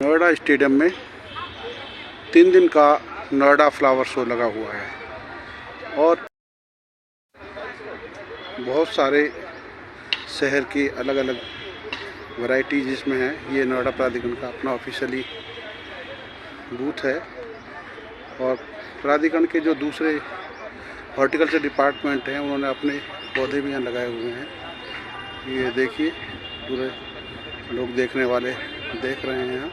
Noida stadium में 3 दिन का नोएडा फ्लावर शो लगा हुआ है और बहुत सारे शहर की अलग अलग वैरायटी जिसमें है। ये नोएडा प्राधिकरण का अपना ऑफिशियली बूथ है और प्राधिकरण के जो दूसरे हॉर्टिकल्चर डिपार्टमेंट हैं उन्होंने अपने पौधे भी यहाँ लगाए हुए हैं। ये देखिए, पूरे लोग देखने वाले देख रहे हैं यहाँ।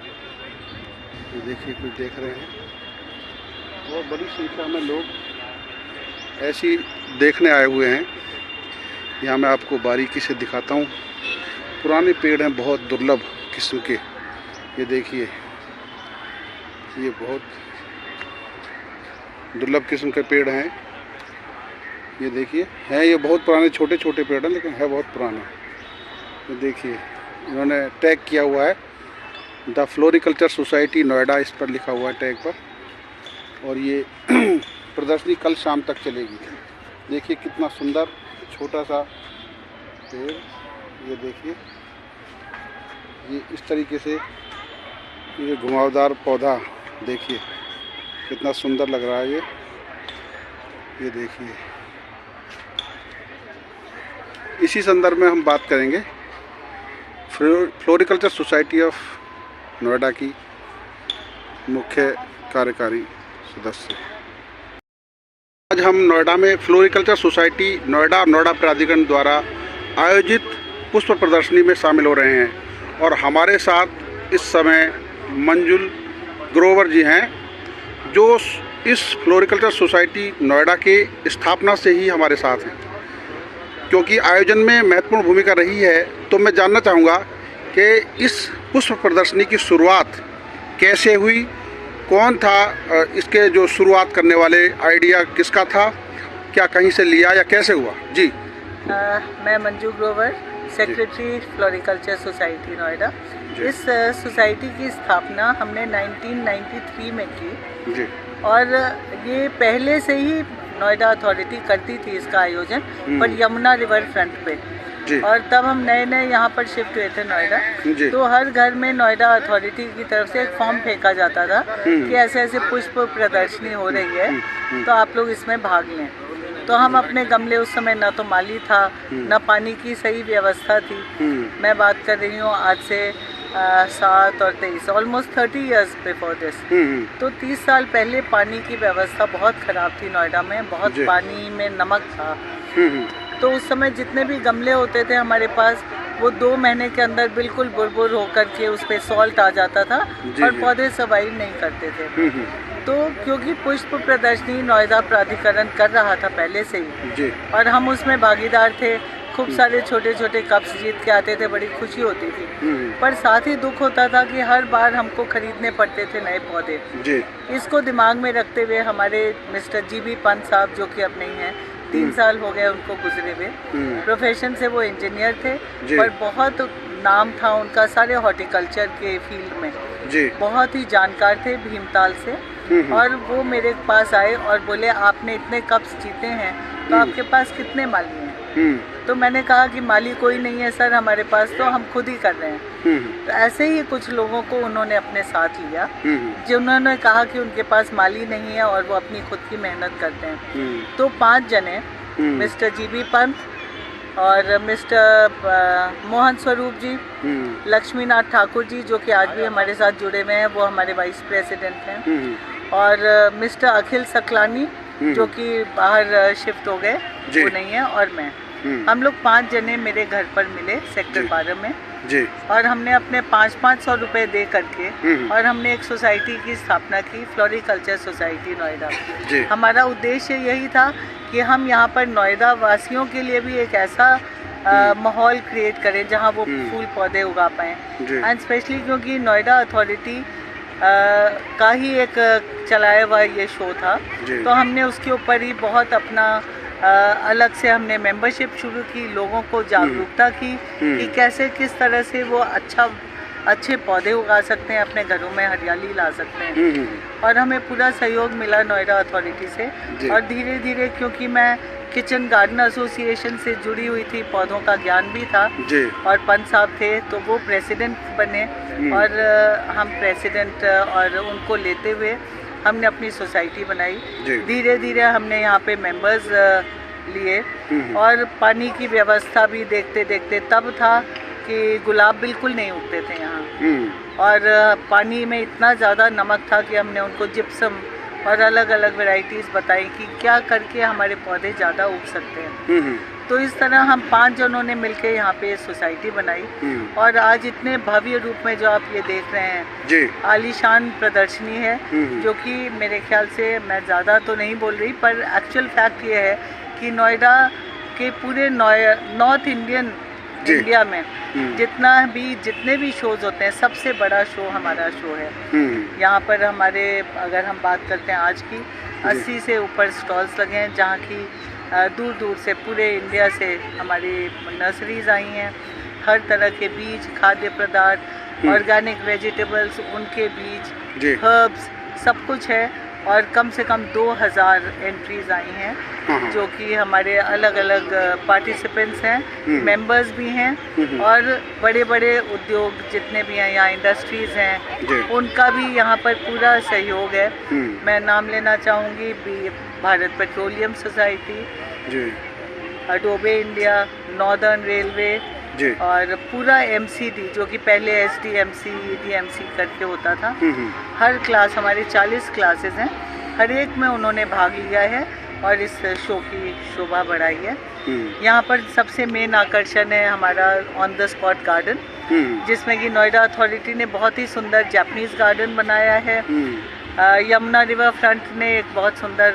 ये देखिए, कुछ देख रहे हैं। बहुत बड़ी संख्या में लोग ऐसी देखने आए हुए हैं। यहाँ मैं आपको बारीकी से दिखाता हूँ। पुराने पेड़ हैं, बहुत दुर्लभ किस्म के। ये देखिए, ये बहुत दुर्लभ किस्म के पेड़ हैं। ये देखिए, हैं ये बहुत पुराने, छोटे छोटे पेड़ हैं लेकिन है बहुत पुराना। ये देखिए, इन्होंने टैग किया हुआ है द फ्लोरिकल्चर सोसाइटी नोएडा, इस पर लिखा हुआ है टैग पर। और ये प्रदर्शनी कल शाम तक चलेगी। देखिए कितना सुंदर छोटा सा पेड़। ये देखिए, ये इस तरीके से ये घुमावदार पौधा देखिए कितना सुंदर लग रहा है। ये देखिए, इसी संदर्भ में हम बात करेंगे फ्लोरिकल्चर सोसाइटी ऑफ नोएडा की मुख्य कार्यकारी सदस्य। आज हम नोएडा में फ्लोरिकल्चर सोसाइटी नोएडा नोएडा प्राधिकरण द्वारा आयोजित पुष्प प्रदर्शनी में शामिल हो रहे हैं और हमारे साथ इस समय मंजुल ग्रोवर जी हैं, जो इस फ्लोरिकल्चर सोसाइटी नोएडा के स्थापना से ही हमारे साथ हैं। क्योंकि आयोजन में महत्वपूर्ण भूमिका रही है, तो मैं जानना चाहूँगा कि इस पुष्प प्रदर्शनी की शुरुआत कैसे हुई, कौन था इसके जो शुरुआत करने वाले, आइडिया किसका था, क्या कहीं से लिया या कैसे हुआ? जी। मैं Manju Grover, secretary floriculture society Noida. इस सोसाइटी की स्थापना हमने 1993 में की जी। और ये पहले से ही नोएडा अथॉरिटी करती थी इसका आयोजन, पर यमुना रिवर फ्रंट पे। और तब हम नए नए यहाँ पर शिफ्ट हुए थे नोएडा, तो हर घर में नोएडा अथॉरिटी की तरफ से एक फॉर्म फेंका जाता था कि ऐसे ऐसे पुष्प प्रदर्शनी हो रही है, तो आप लोग इसमें भाग लें। तो हम अपने गमले, उस समय ना तो माली था ना पानी की सही व्यवस्था थी। मैं बात कर रही हूँ आज से 7 और 23, ऑलमोस्ट 30 इयर्स बिफोर दिस। तो 30 साल पहले पानी की व्यवस्था बहुत ख़राब थी नोएडा में, बहुत पानी में नमक था। तो उस समय जितने भी गमले होते थे हमारे पास, वो 2 महीने के अंदर बिल्कुल बुरबुर होकर के उस पर सॉल्ट आ जाता था और पौधे सर्वाइव नहीं करते थे। तो क्योंकि पुष्प प्रदर्शनी नोएडा प्राधिकरण कर रहा था पहले से ही और हम उसमें भागीदार थे, खूब सारे छोटे छोटे कप्स जीत के आते थे, बड़ी खुशी होती थी। पर साथ ही दुख होता था कि हर बार हमको खरीदने पड़ते थे नए पौधे। इसको दिमाग में रखते हुए हमारे मिस्टर जीबी पंत साहब, जो कि अब नहीं है, 3 साल हो गए उनको गुजरे हुए। प्रोफेशन से वो इंजीनियर थे, पर बहुत नाम था उनका सारे हॉर्टिकल्चर के फील्ड में। बहुत ही जानकार थे भीमताल से। और वो मेरे पास आए और बोले, आपने इतने कप्स जीते हैं तो आपके पास कितने माली हैं? तो मैंने कहा कि माली कोई नहीं है सर हमारे पास, तो हम खुद ही कर रहे हैं। तो ऐसे ही कुछ लोगों को उन्होंने अपने साथ लिया, जिन्होंने कहा कि उनके पास माली नहीं है और वो अपनी खुद की मेहनत करते हैं। तो 5 जने, मिस्टर जीबी पंत और मिस्टर मोहन स्वरूप जी, लक्ष्मीनाथ ठाकुर जी, जो कि आज भी हमारे साथ जुड़े हुए हैं, वो हमारे वाइस प्रेसिडेंट हैं, और मिस्टर अखिल सकलानी, जो कि बाहर शिफ्ट हो गए, वो नहीं है, और मैं। हम लोग 5 जने मेरे घर पर मिले सेक्टर 12 में और हमने अपने 500 रुपए दे करके और हमने एक सोसाइटी की स्थापना की, फ्लोरिकल्चर सोसाइटी नोएडा। हमारा उद्देश्य यही था कि हम यहाँ पर नोएडा वासियों के लिए भी एक ऐसा माहौल क्रिएट करें जहाँ वो फूल पौधे उगा पाएँ। एंड स्पेशली क्योंकि नोएडा अथॉरिटी का ही एक चलाया हुआ ये शो था, तो हमने उसके ऊपर ही बहुत अपना अलग से हमने मेंबरशिप शुरू की, लोगों को जागरूकता की कि कैसे किस तरह से वो अच्छा अच्छे पौधे उगा सकते हैं, अपने घरों में हरियाली ला सकते हैं। और हमें पूरा सहयोग मिला नोएडा अथॉरिटी से। और धीरे धीरे, क्योंकि मैं किचन गार्डन एसोसिएशन से जुड़ी हुई थी, पौधों का ज्ञान भी था और पंत साहब थे, तो वो प्रेसिडेंट बने और हम प्रेसिडेंट और उनको लेते हुए हमने अपनी सोसाइटी बनाई। धीरे धीरे हमने यहाँ पे मेंबर्स लिए और पानी की व्यवस्था भी देखते देखते तब था कि गुलाब बिल्कुल नहीं उगते थे यहाँ और पानी में इतना ज़्यादा नमक था कि हमने उनको जिप्सम और अलग अलग वैरायटीज़ बताई कि क्या करके हमारे पौधे ज़्यादा उग सकते हैं। तो इस तरह हम 5 जनों ने मिलकर यहाँ पे सोसाइटी बनाई और आज इतने भव्य रूप में जो आप ये देख रहे हैं, आलीशान प्रदर्शनी है, जो कि मेरे ख्याल से, मैं ज़्यादा तो नहीं बोल रही, पर एक्चुअल फैक्ट ये है कि नोएडा के पूरे नॉर्थ इंडिया में जितने भी शोज होते हैं, सबसे बड़ा शो हमारा शो है। यहाँ पर हमारे, अगर हम बात करते हैं आज की, 80 से ऊपर स्टॉल्स लगे हैं, जहाँ की दूर दूर से पूरे इंडिया से हमारी नर्सरीज आई हैं। हर तरह के बीज, खाद्य पदार्थ, ऑर्गेनिक वेजिटेबल्स, उनके बीज, हर्ब्स, सब कुछ है। और कम से कम 2000 एंट्रीज आई हैं, जो कि हमारे अलग अलग पार्टिसिपेंट्स हैं, मेंबर्स भी हैं और बड़े बड़े उद्योग जितने भी हैं यहाँ, इंडस्ट्रीज़ हैं, उनका भी यहाँ पर पूरा सहयोग है। मैं नाम लेना चाहूँगी Bharat petroleum society, Adobe India, northern railway और पूरा MCD, जो कि पहले SDMC, EDMC करके होता था। हर क्लास, हमारे 40 क्लासेस हैं, हर एक में उन्होंने भाग लिया है और इस शो की शोभा बढ़ाई है। यहाँ पर सबसे मेन आकर्षण है हमारा ऑन द स्पॉट गार्डन, जिसमें कि नोएडा अथॉरिटी ने बहुत ही सुंदर जापानीज गार्डन बनाया है। यमुना रिवर फ्रंट ने एक बहुत सुंदर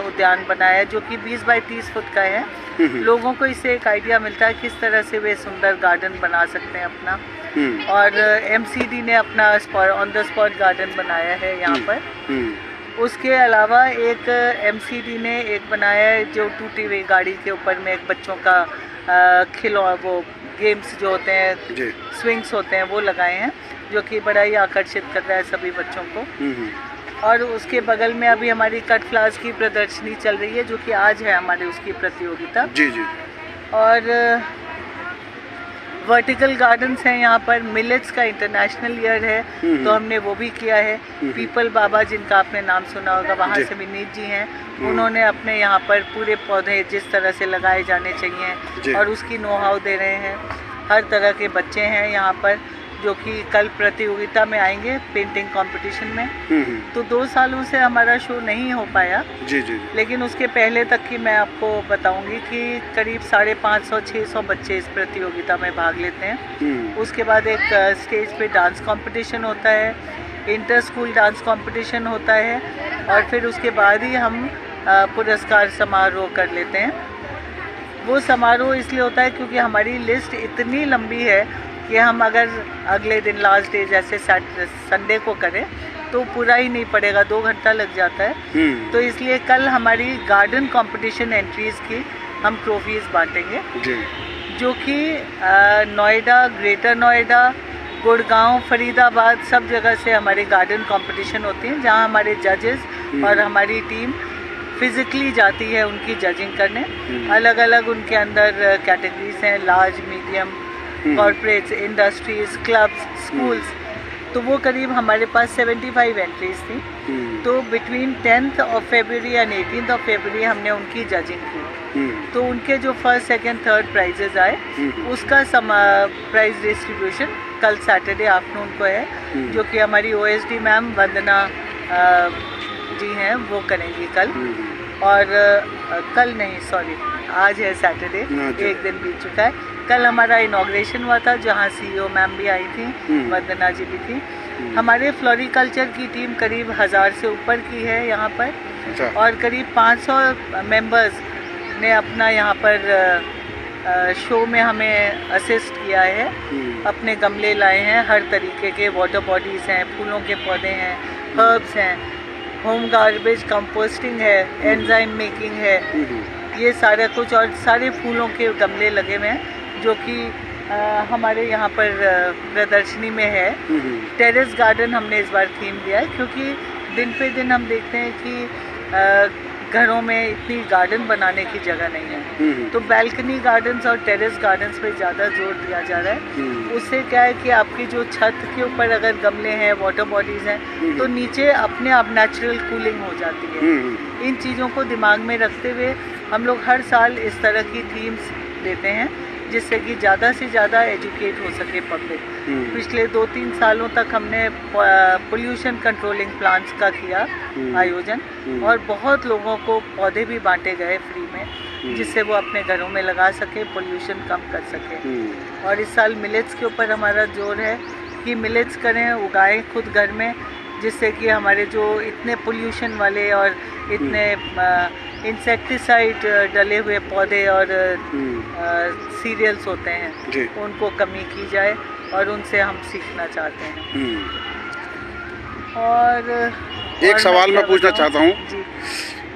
उद्यान बनाया है, जो कि 20 बाई 30 फुट का है। लोगों को इससे एक आइडिया मिलता है किस तरह से वे सुंदर गार्डन बना सकते हैं अपना। और MCD ने अपना ऑन द स्पॉट गार्डन बनाया है यहाँ पर। उसके अलावा एक MCD ने एक बनाया है जो टूटी हुई गाड़ी के ऊपर में एक बच्चों का वो गेम्स जो होते हैं, स्विंग्स होते हैं, वो लगाए हैं, जो कि बड़ा ही आकर्षित कर रहा है सभी बच्चों को। और उसके बगल में अभी हमारी कट फ्लावर्स की प्रदर्शनी चल रही है, जो कि आज है हमारे उसकी प्रतियोगिता। और वर्टिकल गार्डन्स हैं यहाँ पर। मिलेट्स का इंटरनेशनल ईयर है, तो हमने वो भी किया है। पीपल बाबा, जिनका आपने नाम सुना होगा, वहाँ से विनीत जी हैं, उन्होंने अपने यहाँ पर पूरे पौधे जिस तरह से लगाए जाने चाहिए और उसकी नो हाउ दे रहे हैं। हर तरह के बच्चे हैं यहाँ पर, जो कि कल प्रतियोगिता में आएंगे पेंटिंग कंपटीशन में। तो 2 सालों से हमारा शो नहीं हो पाया, लेकिन उसके पहले तक की मैं आपको बताऊंगी कि करीब 550-600 बच्चे इस प्रतियोगिता में भाग लेते हैं। उसके बाद एक स्टेज पे डांस कंपटीशन होता है, इंटर स्कूल डांस कंपटीशन होता है और फिर उसके बाद ही हम पुरस्कार समारोह कर लेते हैं। वो समारोह इसलिए होता है क्योंकि हमारी लिस्ट इतनी लंबी है कि हम अगर अगले दिन लास्ट डे जैसे संडे को करें तो पूरा ही नहीं पड़ेगा, 2 घंटा लग जाता है। तो इसलिए कल हमारी गार्डन कंपटीशन एंट्रीज की हम ट्रॉफीज बांटेंगे, जो कि नोएडा, ग्रेटर नोएडा, गुड़गांव, फरीदाबाद, सब जगह से हमारे गार्डन कंपटीशन होती हैं, जहां हमारे जजेस और हमारी टीम फिजिकली जाती है उनकी जजिंग करने। अलग अलग उनके अंदर कैटेगरीज हैं, large, medium, corporates, industries, clubs, schools. तो वो करीब हमारे पास 75 एंट्रीज थी। तो between 10th of February and 18th of February हमने उनकी जजिंग की। तो उनके जो फर्स्ट, सेकंड, थर्ड प्राइजेज आए, उसका प्राइज डिस्ट्रीब्यूशन कल सैटरडे आफ्टरनून को है, जो कि हमारी OSD मैम वंदना जी हैं, वो करेंगी कल। और कल नहीं, सॉरी, आज है सैटरडे, एक दिन बीत चुका है। कल हमारा इनॉग्रेशन हुआ था, जहाँ CEO मैम भी आई थी, वंदना जी भी थी। हमारे फ्लोरिकल्चर की टीम करीब 1000 से ऊपर की है यहाँ पर, और करीब 500 मेंबर्स ने अपना यहाँ पर शो में हमें असिस्ट किया है। अपने गमले लाए हैं, हर तरीके के वाटर बॉडीज़ हैं, फूलों के पौधे हैं, हर्ब्स हैं, होम गार्बेज कंपोस्टिंग है, एंजाइम मेकिंग है, ये सारा कुछ। और सारे फूलों के गमले लगे हुए हैं, जो कि हमारे यहाँ पर प्रदर्शनी में है। टेरेस गार्डन हमने इस बार थीम दिया है, क्योंकि दिन पे दिन हम देखते हैं कि घरों में इतनी गार्डन बनाने की जगह नहीं है, तो बैल्कनी गार्डन्स और टेरेस गार्डन्स पे ज़्यादा जोर दिया जा रहा है। उससे क्या है कि आपकी जो छत के ऊपर अगर गमले हैं, वाटर बॉडीज़ हैं, तो नीचे अपने आप नेचुरल कूलिंग हो जाती है। इन चीज़ों को दिमाग में रखते हुए हम लोग हर साल इस तरह की थीम्स देते हैं, जिससे कि ज़्यादा से ज़्यादा एजुकेट हो सके पब्लिक। पिछले 2-3 सालों तक हमने पोल्यूशन कंट्रोलिंग प्लान्स का किया आयोजन, और बहुत लोगों को पौधे भी बांटे गए फ्री में, जिससे वो अपने घरों में लगा सके, पोल्यूशन कम कर सके। और इस साल मिलेट्स के ऊपर हमारा जोर है कि मिलेट्स करें, उगाएं खुद घर में, जिससे कि हमारे जो इतने पोल्यूशन वाले और इतने इंसेक्टिसाइड डले हुए पौधे और सीरियल्स होते हैं, उनको कमी की जाए, और उनसे हम सीखना चाहते हैं। और एक सवाल मैं पूछना चाहता हूँ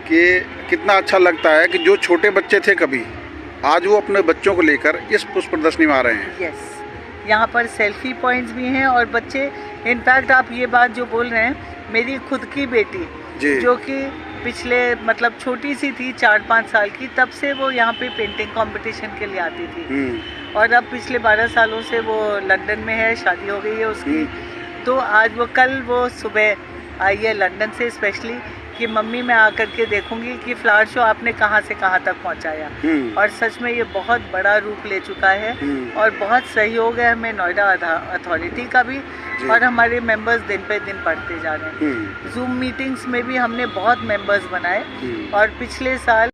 कि कितना अच्छा लगता है कि जो छोटे बच्चे थे कभी, आज वो अपने बच्चों को लेकर इस पुष्प प्रदर्शनी में आ रहे हैं। यस, यहाँ पर सेल्फी पॉइंट्स भी हैं, और बच्चे, इनफैक्ट आप ये बात जो बोल रहे हैं, मेरी खुद की बेटी जो कि पिछले मतलब छोटी सी थी, 4-5 साल की, तब से वो यहाँ पे पेंटिंग कंपटीशन के लिए आती थी, और अब पिछले 12 सालों से वो लंदन में है, शादी हो गई है उसकी। तो आज वो सुबह आई है लंदन से स्पेशली, कि मम्मी मैं आकर के देखूंगी कि फ्लावर शो आपने कहाँ से कहाँ तक पहुँचाया। और सच में ये बहुत बड़ा रूप ले चुका है, और बहुत सहयोग है हमें नोएडा अथॉरिटी का भी, और हमारे मेंबर्स दिन पे दिन बढ़ते जा रहे हैं। जूम मीटिंग्स में भी हमने बहुत मेंबर्स बनाए, और पिछले साल